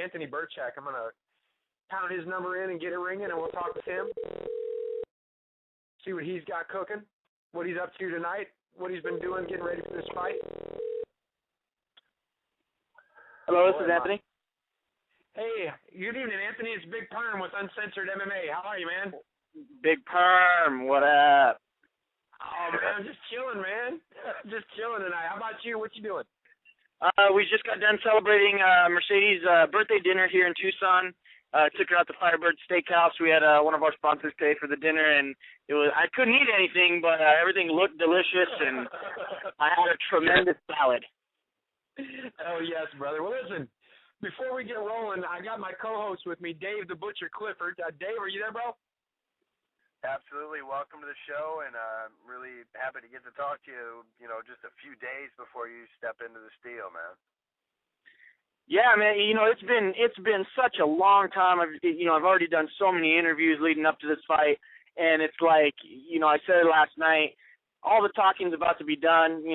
Anthony Birchak. I'm going to pound his number in and get it ringing, and we'll talk with him. See what he's got cooking, what he's up to tonight, what he's been doing, getting ready for this fight. Hello, this is Anthony. Hey, good evening, Anthony. It's Big Perm with Uncensored MMA. How are you, man? Big Perm, what up? Oh, man, I'm just chilling, man. Just chilling tonight. How about you? What you doing? We just got done celebrating Mercedes' birthday dinner here in Tucson. Took her out to Firebird Steakhouse. We had one of our sponsors pay for the dinner, and I couldn't eat anything, but everything looked delicious, and I had a tremendous salad. Oh, yes, brother. Well, listen, before we get rolling, I got my co-host with me, Dave the Butcher Clifford. Dave, are you there, bro? Absolutely. Welcome to the show, and I'm really happy to get to talk to you, just a few days before you step into the steel, man. Yeah, man, it's been such a long time. I've already done so many interviews leading up to this fight, and it's like, I said it last night, all the talking's about to be done.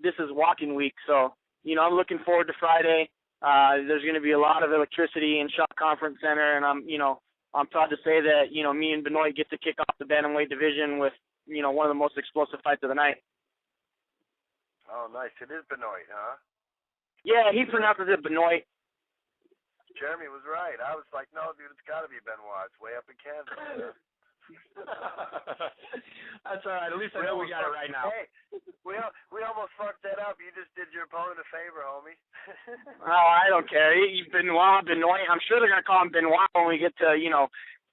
This is walking week, so, I'm looking forward to Friday. There's going to be a lot of electricity in Shaw Conference Center, and I'm proud to say that, me and Benoit get to kick off the bantamweight division with, one of the most explosive fights of the night. Oh, nice. It is Benoit, huh? Yeah, he pronounces it Benoit. Jeremy was right. I was like, no, dude, it's got to be Benoit. It's way up in Canada. That's all right. At least I know we got it right now. Hey, we almost fucked that up. You just did your opponent a favor, homie. Oh, I don't care. Benoit. I'm sure they're gonna call him Benoit when we get to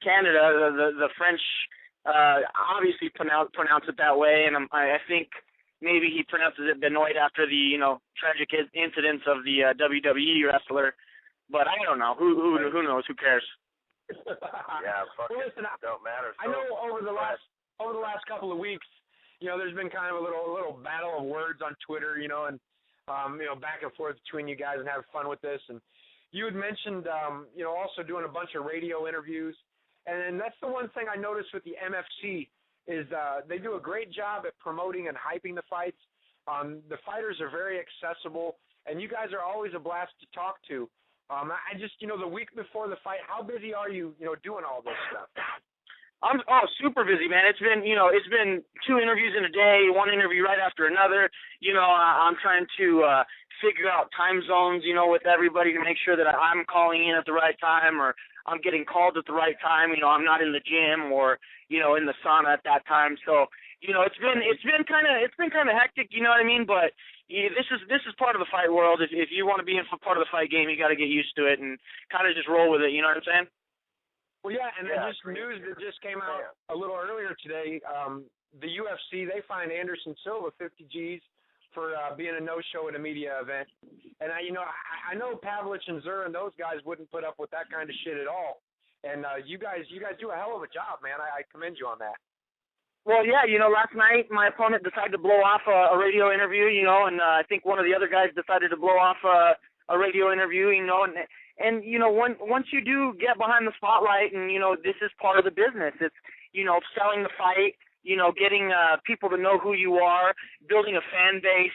Canada. The French obviously pronounce it that way, and I think maybe he pronounces it Benoit after the tragic incidents of the WWE wrestler. But I don't know. Who knows? Who cares? Yeah, fuck well, it. Listen, Don't matter. So, I know over the last couple of weeks, there's been kind of a little battle of words on Twitter, and back and forth between you guys and have fun with this. And you had mentioned, also doing a bunch of radio interviews, and that's the one thing I noticed with the MFC is they do a great job at promoting and hyping the fights. The fighters are very accessible, and you guys are always a blast to talk to. I just, the week before the fight, how busy are you, doing all this stuff? I'm super busy, man. It's been 2 interviews in a day, one interview right after another. I'm trying to figure out time zones, with everybody to make sure that I'm calling in at the right time or I'm getting called at the right time. I'm not in the gym or, in the sauna at that time. So, it's been kind of hectic, you know what I mean? But this is part of the fight world. If you want to be in part of the fight game, you got to get used to it and kind of just roll with it. You know what I'm saying? Well, yeah, and just news that just came out a little earlier today. The UFC, they fined Anderson Silva 50 G's for being a no-show at a media event. And I know Pavlich and Zur and those guys wouldn't put up with that kind of shit at all. And you guys do a hell of a job, man. I commend you on that. Well, yeah, last night my opponent decided to blow off a radio interview, and I think one of the other guys decided to blow off a radio interview, and once you do get behind the spotlight and, this is part of the business. It's, selling the fight, getting people to know who you are, building a fan base,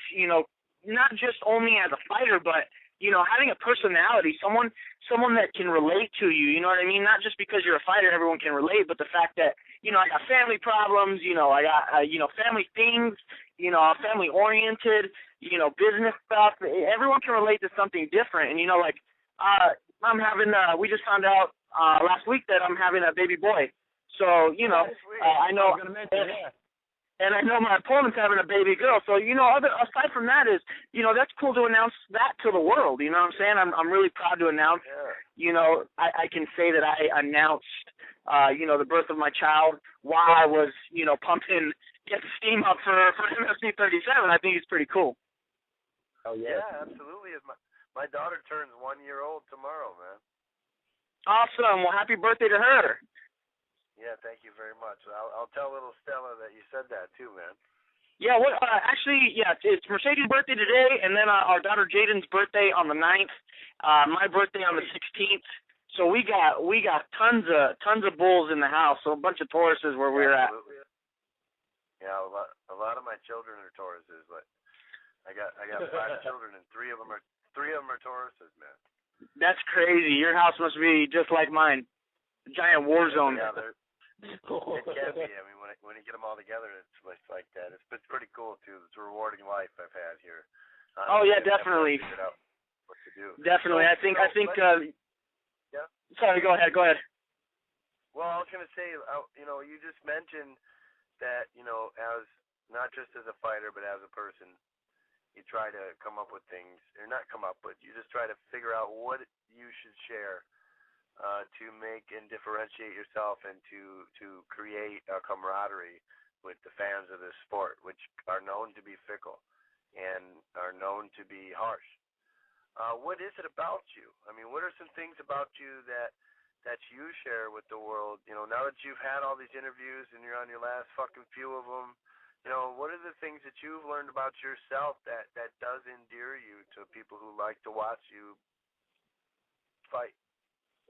not just only as a fighter, but, having a personality, someone that can relate to you, you know what I mean? Not just because you're a fighter, everyone can relate, but the fact that, I got family problems, I got, family things, I'm family-oriented, business stuff. Everyone can relate to something different. And, I'm having, we just found out last week that I'm having a baby boy. So, I know, and I know my opponent's having a baby girl. So, aside from that is, that's cool to announce that to the world. You know what I'm saying? I'm really proud to announce, I can say that I announced, the birth of my child while I was, pumping, getting steam up for MFC 37. I think it's pretty cool. Oh, yeah. Yeah, absolutely. My daughter turns 1 year old tomorrow, man. Awesome. Well, happy birthday to her. Yeah, thank you very much. I'll tell little Stella that you said that too, man. Yeah, it's Mercedes' birthday today, and then our daughter Jaden's birthday on the 9th, my birthday on the 16th. So we got tons of bulls in the house, so a bunch of Tauruses where we're at. Yeah, a lot of my children are Tauruses, but I got 5 children, and three of them are Tauruses, man. That's crazy. Your house must be just like mine, a giant war zone. Yeah, it can be. I mean, when you get them all together, it's like that. It's pretty cool too. It's a rewarding life I've had here. Oh yeah, definitely. Out what to do. Definitely. So, I think. Yeah. Sorry. Go ahead. Well, I was going to say, you just mentioned that, as not just as a fighter, but as a person, you try to come up with things, or not come up, but you just try to figure out what you should share to make and differentiate yourself and to create a camaraderie with the fans of this sport, which are known to be fickle and are known to be harsh. What is it about you? I mean, what are some things about you that you share with the world? Now that you've had all these interviews and you're on your last fucking few of them, what are the things that you've learned about yourself that does endear you to people who like to watch you fight?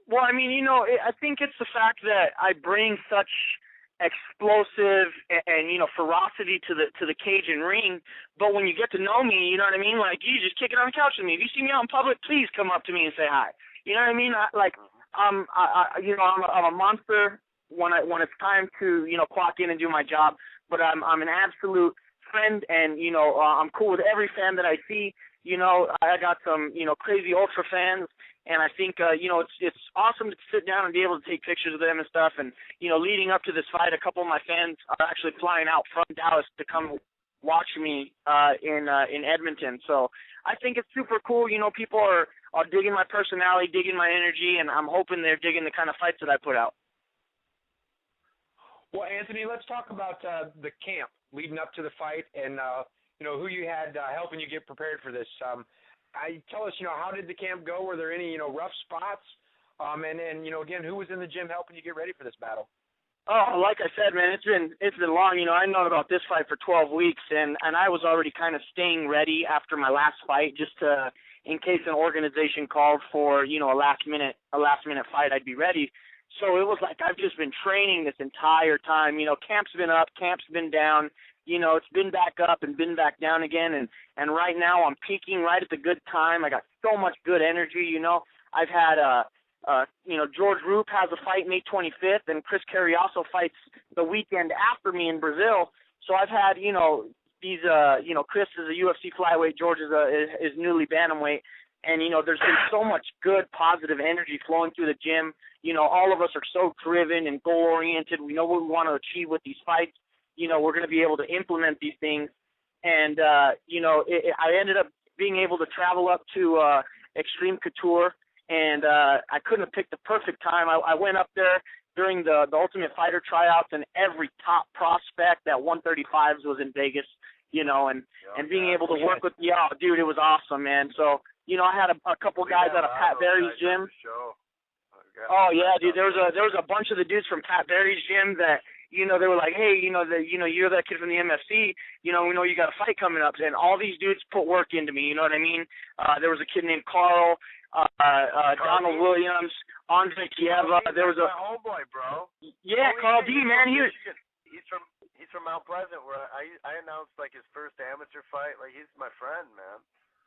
Well, I mean, I think it's the fact that I bring such explosive and ferocity to the cage and ring. But when you get to know me, you know what I mean? Like, you just kick it on the couch with me. If you see me out in public, please come up to me and say hi. You know what I mean? I'm a monster when it's time to clock in and do my job. But I'm an absolute friend, and I'm cool with every fan that I see. I got some crazy ultra fans, and I think it's awesome to sit down and be able to take pictures of them and stuff. And leading up to this fight, a couple of my fans are actually flying out from Dallas to come watch me in Edmonton. So I think it's super cool. People are digging my personality, digging my energy, and I'm hoping they're digging the kind of fights that I put out. Well, Anthony, let's talk about the camp leading up to the fight and who you had helping you get prepared for this. Tell us, how did the camp go? Were there any rough spots? And again, who was in the gym helping you get ready for this battle? Oh, like I said, man, it's been long. I known about this fight for 12 weeks, and I was already kind of staying ready after my last fight, just to, in case an organization called for a last minute fight, I'd be ready. So it was like I've just been training this entire time. Camp's been up, camp's been down. It's been back up and been back down again. And right now I'm peaking right at the good time. I got so much good energy. I've had George Roop has a fight May 25th, and Chris Carriasso fights the weekend after me in Brazil. So I've had these Chris is a UFC flyweight, George is newly bantamweight. And, there's been so much good, positive energy flowing through the gym. All of us are so driven and goal-oriented. We know what we want to achieve with these fights. We're going to be able to implement these things. And, I ended up being able to travel up to Extreme Couture, and I couldn't have picked the perfect time. I went up there during the Ultimate Fighter tryouts, and every top prospect at 135s was in Vegas, and being able to work with, dude, it was awesome, man. So, I had a couple guys out of Pat Barry's gym. Oh yeah, dude. There was a bunch of the dudes from Pat Barry's gym that they were like, hey, you're that kid from the MFC. We know you got a fight coming up, and all these dudes put work into me. You know what I mean? There was a kid named Carl, Donald Williams, Andre Kieva. There was my homeboy, bro. Yeah, Carl D, man. He's from Mount Pleasant, where I announced like his first amateur fight. Like, he's my friend, man.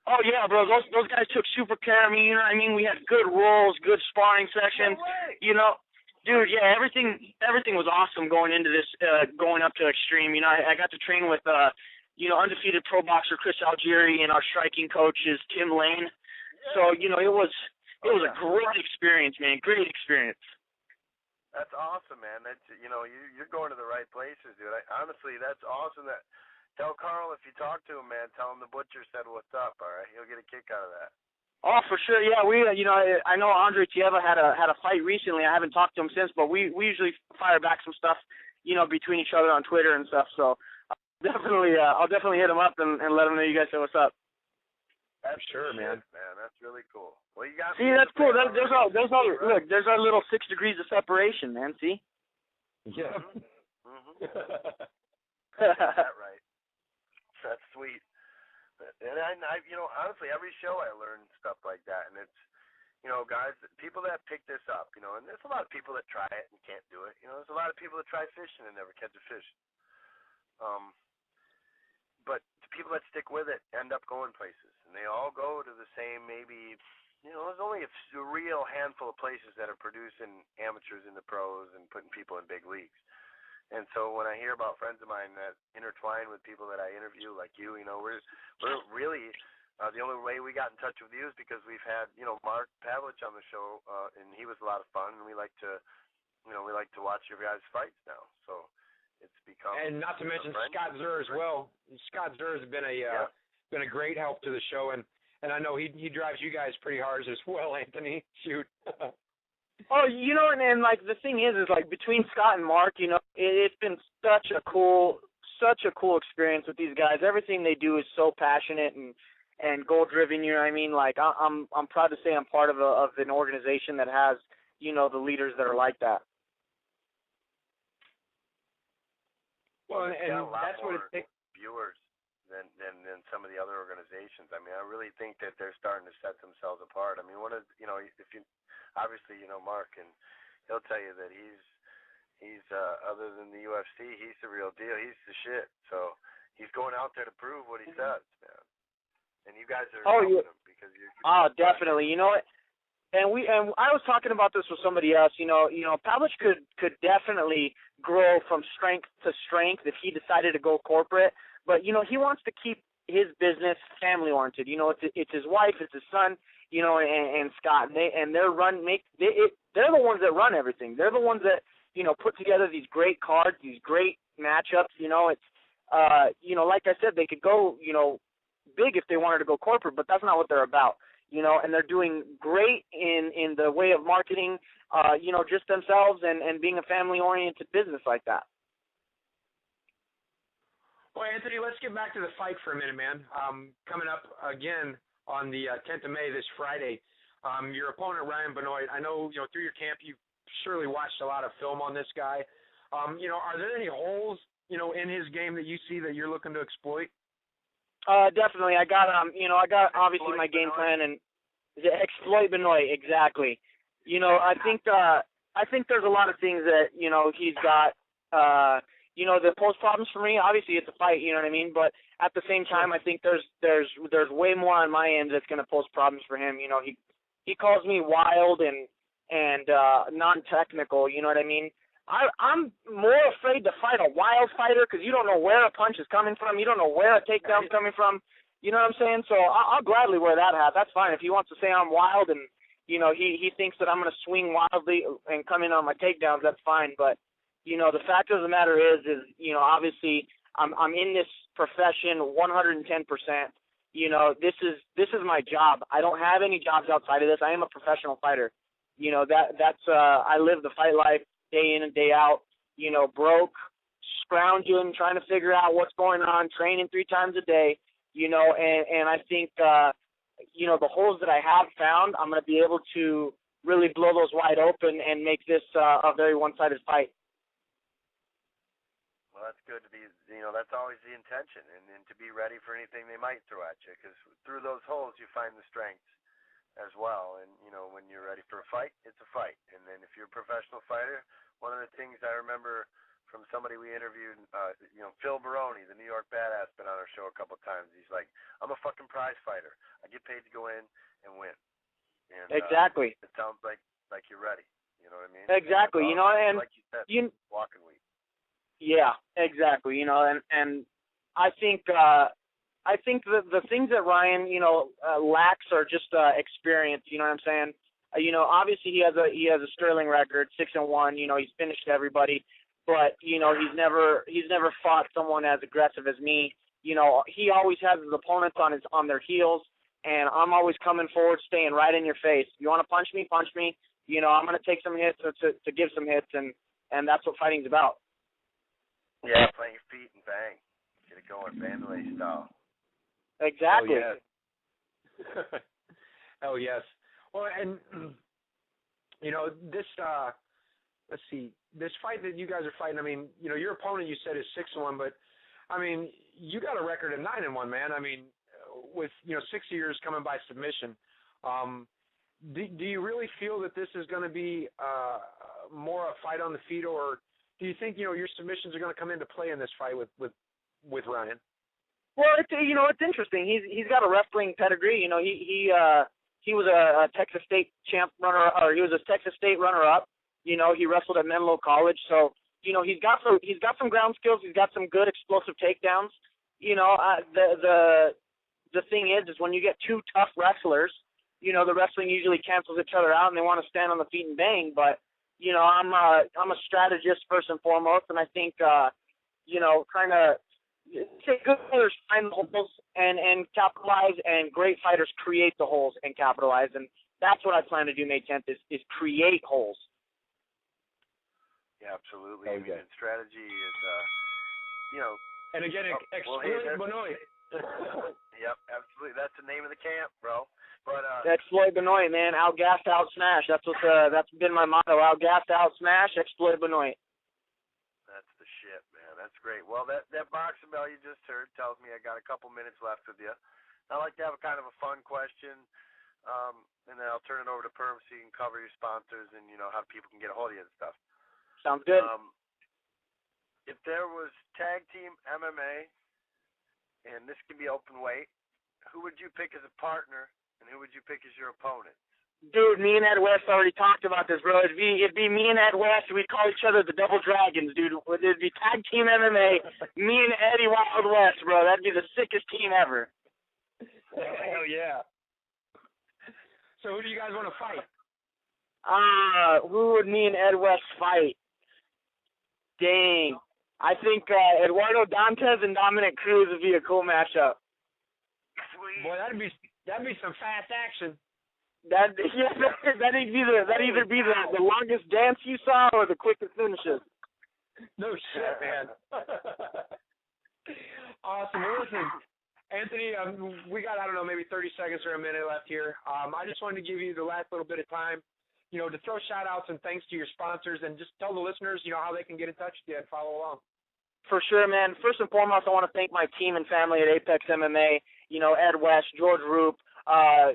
Oh yeah, bro. Those guys took super care of me. You know what I mean? We had good rolls, good sparring sessions. Dude, yeah, everything was awesome going into this, going up to Extreme. I got to train with, undefeated pro boxer Chris Algieri, and our striking coach is Tim Lane. So it was a great experience, man. Great experience. That's awesome, man. That's you're going to the right places, dude. Honestly, that's awesome. Tell Carl if you talk to him, man. Tell him the butcher said what's up. All right, he'll get a kick out of that. Oh, for sure. Yeah, we I know Andre Kieva had a fight recently. I haven't talked to him since, but we usually fire back some stuff, between each other on Twitter and stuff. So I'll definitely hit him up and let him know you guys say what's up. That's sure, man. That's really cool. Well, you got. See, that's cool. There's our little 6 degrees of separation, man. See? Yeah. That right. That's sweet. And I honestly, every show I learn stuff like that, and it's, guys, people that pick this up, and there's a lot of people that try it and can't do it. There's a lot of people that try fishing and never catch a fish. But the people that stick with it end up going places, and they all go to the same, maybe, there's only a handful of places that are producing amateurs in the pros and putting people in big leagues. And so when I hear about friends of mine that intertwine with people that I interview, like you, we're really the only way we got in touch with you is because we've had, Mark Pavlich on the show, and he was a lot of fun, and we like to watch your guys' fights now. So it's become, and not to mention Scott Zur as well. Scott Zur has been a great help to the show, and I know he drives you guys pretty hard as well, Anthony. Shoot. Oh, and like the thing is like between Scott and Mark, it's been such a cool experience with these guys. Everything they do is so passionate and goal driven. You know what I mean? Like I'm proud to say I'm part of an organization that has the leaders that are like that. Well, and that's what it takes. Viewers than some of the other organizations. I mean, I really think that they're starting to set themselves apart. I mean, if you obviously Mark, and he'll tell you that he's other than the UFC, he's the real deal. He's the shit. So he's going out there to prove what he says, man. And you guys are helping him because you're definitely. You know what? And I was talking about this with somebody else. Pavlich could definitely grow from strength to strength if he decided to go corporate. But he wants to keep his business family oriented. It's his wife, it's his son, and Scott, and they're the ones that run everything. They're the ones that put together these great cards, these great matchups. It's like I said, they could go big if they wanted to go corporate, but that's not what they're about. And they're doing great in the way of marketing, just themselves and being a family-oriented business like that. Well, Anthony, let's get back to the fight for a minute, man. Coming up again on the 10th of May, this Friday, your opponent, Ryan Benoit, I know, through your camp, you've surely watched a lot of film on this guy. Are there any holes, in his game that you see that you're looking to exploit? Definitely. I got obviously my game plan and exploit Benoit, exactly. I think there's a lot of things that, he's got, that pose problems for me. Obviously it's a fight, you know what I mean? But at the same time, I think there's way more on my end that's going to pose problems for him. He calls me wild and non-technical, you know what I mean? I'm more afraid to fight a wild fighter because you don't know where a punch is coming from. You don't know where a takedown's coming from. You know what I'm saying? So I'll gladly wear that hat. That's fine. If he wants to say I'm wild and, he thinks that I'm going to swing wildly and come in on my takedowns, that's fine. But, the fact of the matter is obviously I'm in this profession 110%. This is my job. I don't have any jobs outside of this. I am a professional fighter. I live the fight life day in and day out, broke, scrounging, trying to figure out what's going on, training 3 times a day, and I think, the holes that I have found, I'm going to be able to really blow those wide open and make this a very one-sided fight. Well, that's good to be, that's always the intention, and to be ready for anything they might throw at you, because through those holes you find the strengths as well. And, when you're ready for a fight, it's a fight. And then if you're a professional fighter, one of the things I remember from somebody we interviewed, Phil Baroni, the New York Badass, been on our show a couple of times. He's like, I'm a fucking prize fighter. I get paid to go in and win. And, exactly. It sounds like you're ready. You know what I mean? Exactly. And like you said, walking week. Yeah, exactly. And I think the things that Ryan, lacks are just experience. You know what I'm saying? Obviously he has a sterling record, 6-1. He's finished everybody, but he's never fought someone as aggressive as me. He always has his opponents on their heels, and I'm always coming forward, staying right in your face. You want to punch me, punch me. I'm going to take some hits to give some hits, and that's what fighting's about. Yeah, plant your feet and bang, get it going, Vandalay style. Exactly. Oh, yes. Oh, yes. Well, and, this, let's see, this fight that you guys are fighting, I mean, your opponent you said is 6-1, but, I mean, you got a record of 9-1, man. I mean, with, 6 years coming by submission. Do you really feel that this is going to be more a fight on the feet, or do you think, your submissions are going to come into play in this fight with Ryan? Well, it's interesting. He's got a wrestling pedigree. He he was a Texas State he was a Texas State runner-up. You know, he wrestled at Menlo College, so you know he's got some ground skills. He's got some good explosive takedowns. You know, the thing is when you get two tough wrestlers, you know, the wrestling usually cancels each other out, and they want to stand on the feet and bang. But you know, I'm a strategist first and foremost, and I think you know, kind of good fighters find the holes and capitalize, and great fighters create the holes and capitalize, and that's what I plan to do May 10th is create holes. Yeah, absolutely. I mean, and strategy is, you know. And again, exploit Benoit. Yep, absolutely. That's the name of the camp, bro. But exploit Benoit, man. Outgas, outsmash. That's that's been my motto. Outgas, outsmash. Exploit Benoit. That's the shit, man. That's great. Well, that boxing bell you just heard tells me I got a couple minutes left with you. I like to have a kind of a fun question, and then I'll turn it over to Perm so you can cover your sponsors and you know how people can get a hold of you and stuff. Sounds good. If there was tag team MMA, and this can be open weight, who would you pick as a partner, and who would you pick as your opponent? Dude, me and Ed West already talked about this, bro. It'd be me and Ed West. We'd call each other the Double Dragons, dude. It'd be tag team MMA, me and Eddie Wild West, bro. That'd be the sickest team ever. Hell yeah. So who do you guys want to fight? Who would me and Ed West fight? Dang. I think Eduardo Dantes and Dominic Cruz would be a cool matchup. Sweet. Boy, that'd be some fast action. That'd either be the longest dance you saw or the quickest finishes. No shit, man. Awesome. Well, listen, Anthony, we got, I don't know, maybe 30 seconds or a minute left here. I just wanted to give you the last little bit of time, you know, to throw shout-outs and thanks to your sponsors, and just tell the listeners, you know, how they can get in touch with you and follow along. For sure, man. First and foremost, I want to thank my team and family at Apex MMA, you know, Ed West, George Roop,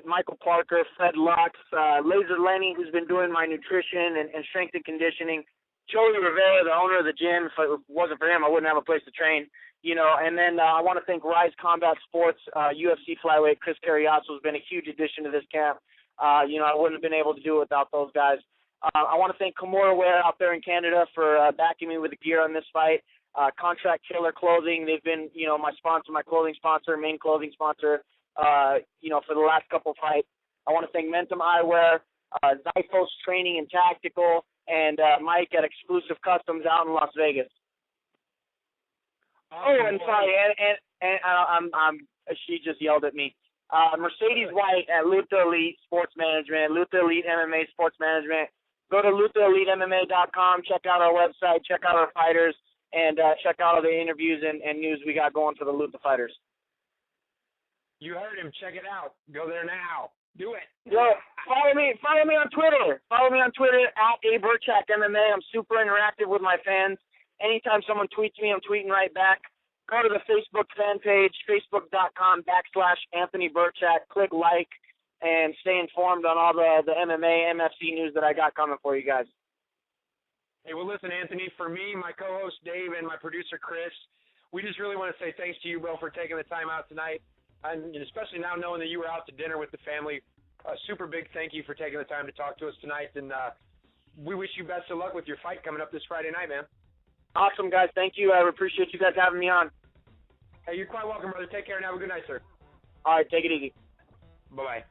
Michael Parker, Fred Lux, Laser Lenny, who's been doing my nutrition and strength and conditioning, Joey Rivera, the owner of the gym. If it wasn't for him, I wouldn't have a place to train, you know. And then I want to thank Rise Combat Sports, UFC flyweight Chris Carriasso has been a huge addition to this camp. You know, I wouldn't have been able to do it without those guys. I want to thank Kimura Wear out there in Canada for backing me with the gear on this fight. Contract Killer Clothing, they've been, you know, my sponsor, my clothing sponsor, main clothing sponsor, you know, for the last couple fights. I want to thank Mentum Eyewear, Zyphos Training and Tactical, and Mike at Exclusive Customs out in Las Vegas. Oh, and sorry, and she just yelled at me. Mercedes White at Luther Elite Sports Management, Luther Elite MMA Sports Management. Go to LutherEliteMMA.com, check out our website, check out our fighters, and check out all the interviews and news we got going for the Luther fighters. You heard him. Check it out. Go there now. Do it. Yo, follow me on Twitter. Follow me on Twitter at Birchak MMA. I'm super interactive with my fans. Anytime someone tweets me, I'm tweeting right back. Go to the Facebook fan page, facebook.com/Anthony Birchak. Click like and stay informed on all the MMA, MFC news that I got coming for you guys. Hey, well, listen, Anthony, for me, my co-host Dave, and my producer Chris, we just really want to say thanks to you, bro, for taking the time out tonight, and especially now knowing that you were out to dinner with the family. A super big thank you for taking the time to talk to us tonight, and we wish you best of luck with your fight coming up this Friday night, man. Awesome, guys. Thank you. I appreciate you guys having me on. Hey, you're quite welcome, brother. Take care and have a good night, sir. All right, take it easy. Bye-bye.